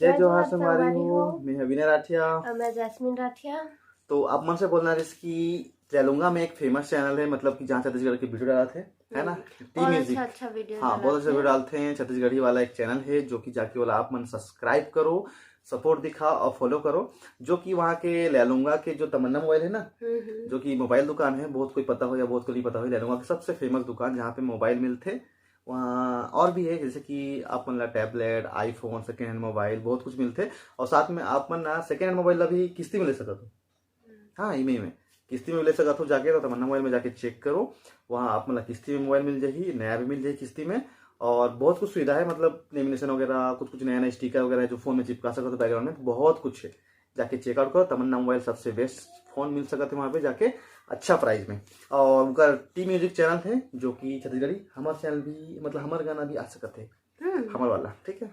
जय जोहार संगवारी हो। मैं विनय राठिया और मैं जैस्मिन राठिया। तो आप मन से बोलना इसकी तेलुंगा में एक फेमस चैनल है, मतलब कि जहाँ छत्तीसगढ़ की वीडियो डालते हैं, है ना, टी म्यूजिक। अच्छा वीडियो हाँ, बहुत अच्छा वीडियो डालते हैं। छत्तीसगढ़ी वाला एक चैनल है जो कि जाके वाला आप मन सब्सक्राइब करो, सपोर्ट दिखा और फॉलो करो। जो कि वहाँ के लैलूंगा के जो तमन्ना मोबाइल है ना, जो कि मोबाइल दुकान है, बहुत कोई पता हो या बहुत को नहीं पता हो, लैलूंगा की सबसे फेमस दुकान जहाँ पे मोबाइल मिलते। वहाँ और भी है, जैसे कि आप मन ला tablet, iPhone, second hand mobile बहुत कुछ मिलते। और साथ में आप मन ना सेकेंड हैंड मोबाइल अभी किस्ती में ले सकते हो। हाँ, इमे में किस्ती में ले सकते हो। जाके तो तमन्ना मोबाइल में जाके चेक करो, वहाँ आप मतलब किस्ती में मोबाइल मिल जाएगी, नया भी मिल जाएगी किस्ती में। और बहुत कुछ सुविधा है, मतलब लेमिनेशन वगैरह, कुछ कुछ नया नया स्टिकर वगैरह है जो फोन में चिपका सकते हो बैकग्राउंड में, तो बहुत कुछ है। जाके चेकआउट करो। तमन्ना मोबाइल सबसे बेस्ट फोन मिल सकते हैं वहाँ पे जाके अच्छा प्राइस में। और उनका टी म्यूजिक चैनल है जो कि छत्तीसगढ़ी, हमारे चैनल भी, मतलब हमारे गाना भी आ सकते हैं, हमारे वाला, ठीक है।